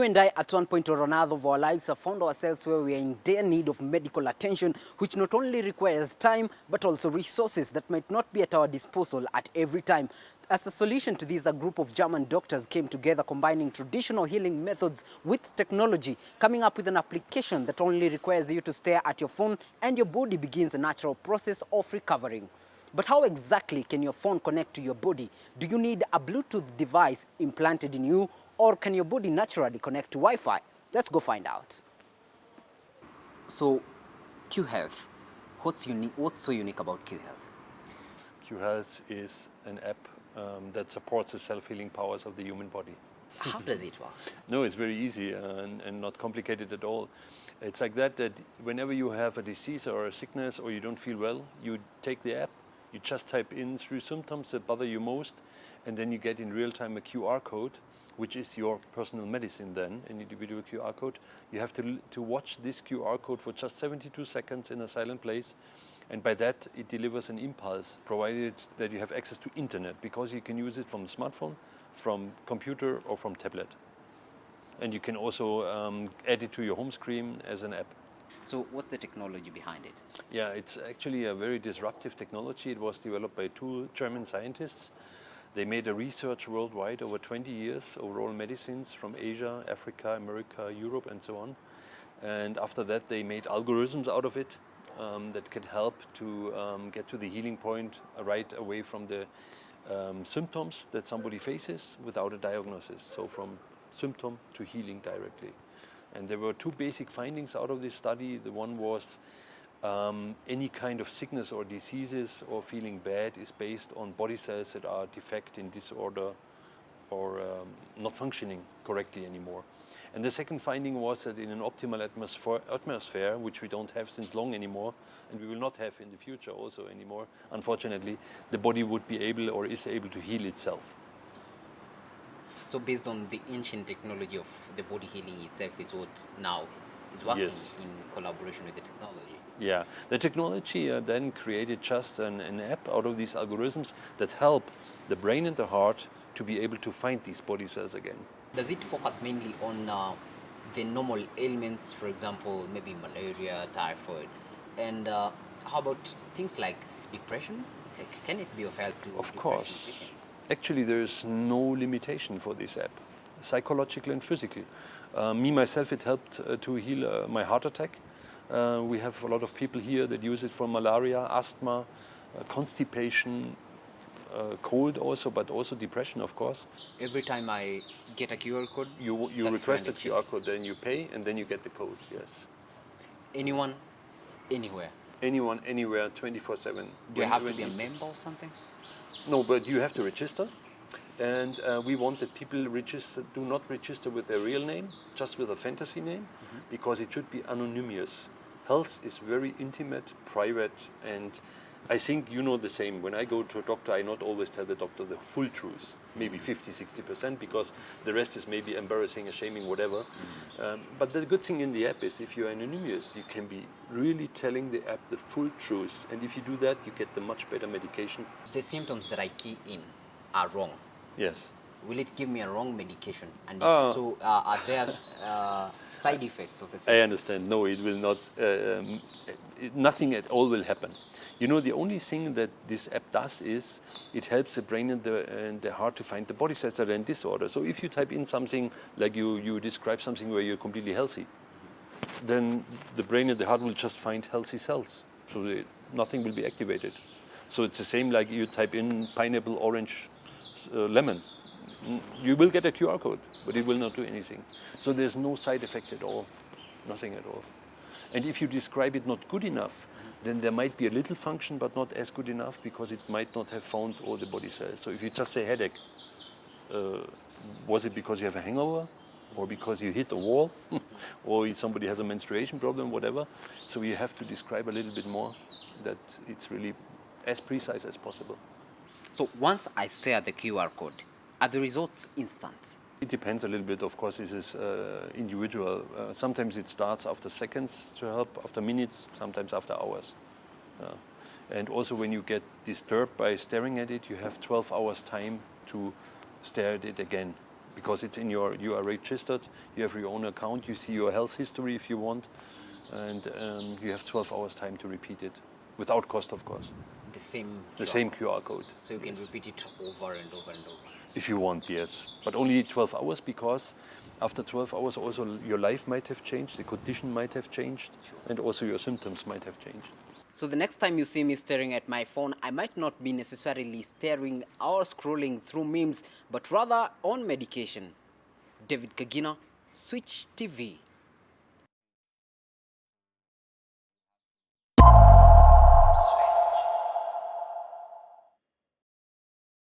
and I, at one point or another of our lives, have found ourselves where we are in dire need of medical attention, which not only requires time, but also resources that might not be at our disposal at every time. As a solution to this, a group of German doctors came together, combining traditional healing methods with technology, coming up with an application that only requires you to stare at your phone and your body begins a natural process of recovering. But how exactly can your phone connect to your body? Do you need a Bluetooth device implanted in you, or can your body naturally connect to Wi-Fi? Let's go find out. So, Q Health, what's so unique about Q Health? Q Health is an app that supports the self-healing powers of the human body. How does it work? No, it's very easy and not complicated at all. It's like that whenever you have a disease or a sickness or you don't feel well, you take the app, you just type in 3 symptoms that bother you most, and then you get in real time a QR code, which is your personal medicine then, an individual QR code. You have to watch this QR code for just 72 seconds in a silent place, and by that it delivers an impulse, provided that you have access to internet, because you can use it from the smartphone, from computer or from tablet. And you can also add it to your home screen as an app. So what's the technology behind it? Yeah, it's actually a very disruptive technology. It was developed by 2 German scientists. They made a research worldwide over 20 years over all medicines from Asia, Africa, America, Europe, and so on. And after that, they made algorithms out of it that can help to get to the healing point right away from the symptoms that somebody faces without a diagnosis. So from symptom to healing directly. And there were 2 basic findings out of this study. The one was any kind of sickness or diseases or feeling bad is based on body cells that are defect, in disorder, or not functioning correctly anymore. And the second finding was that in an optimal atmosphere, which we don't have since long anymore, and we will not have in the future also anymore, unfortunately, the body would be able or is able to heal itself. So based on the ancient technology of the body healing itself is what now is working in collaboration with the technology. Yeah, the technology then created just an app out of these algorithms that help the brain and the heart to be able to find these body cells again. Does it focus mainly on the normal ailments, for example, maybe malaria, typhoid? And how about things like depression? Can it be of help to Of depression course. patients? Actually, there is no limitation for this app, psychological and physical. Me, myself, it helped to heal my heart attack. We have a lot of people here that use it for malaria, asthma, constipation, cold also, but also depression, of course. Every time I get a QR code, you request a QR code, then you pay, and then you get the code, yes. Anyone, anywhere? Anyone, anywhere, 24/7. Do you have to be a member or something? No, but you have to register. And we want that people do not register with their real name, just with a fantasy name, because it should be anonymous. Health is very intimate, private, and I think you know the same. When I go to a doctor, I not always tell the doctor the full truth, maybe 50-60%, because the rest is maybe embarrassing, shaming, whatever. But the good thing in the app is if you're anonymous, you can be really telling the app the full truth. And if you do that, you get the much better medication. The symptoms that I key in are wrong. Yes. Will it give me a wrong medication? And if so, are there side effects of the same? I understand. No, it will not. Nothing at all will happen. You know, the only thing that this app does is it helps the brain and the heart to find the body cells that are in disorder. So if you type in something like you describe something where you're completely healthy, then the brain and the heart will just find healthy cells. So nothing will be activated. So it's the same like you type in pineapple, orange, lemon. You will get a QR code, but it will not do anything. So there's no side effects at all, nothing at all. And if you describe it not good enough, then there might be a little function, but not as good enough, because it might not have found all the body cells. So if you just say headache, was it because you have a hangover, or because you hit a wall, or somebody has a menstruation problem, whatever? So you have to describe a little bit more, that it's really as precise as possible. So once I stare at the QR code, are the results instant? It depends a little bit, of course. This is individual. Sometimes it starts after seconds to help, after minutes, sometimes after hours. And also when you get disturbed by staring at it, you have 12 hours time to stare at it again. because it's in you are registered, you have your own account, you see your health history if you want, and you have 12 hours time to repeat it, without cost, of course. The same QR code. So you can repeat it over and over and over. If you want, yes. But only 12 hours, because after 12 hours also your life might have changed, the condition might have changed, and also your symptoms might have changed. So the next time you see me staring at my phone, I might not be necessarily staring or scrolling through memes, but rather on medication. David KAGINA, Switch TV.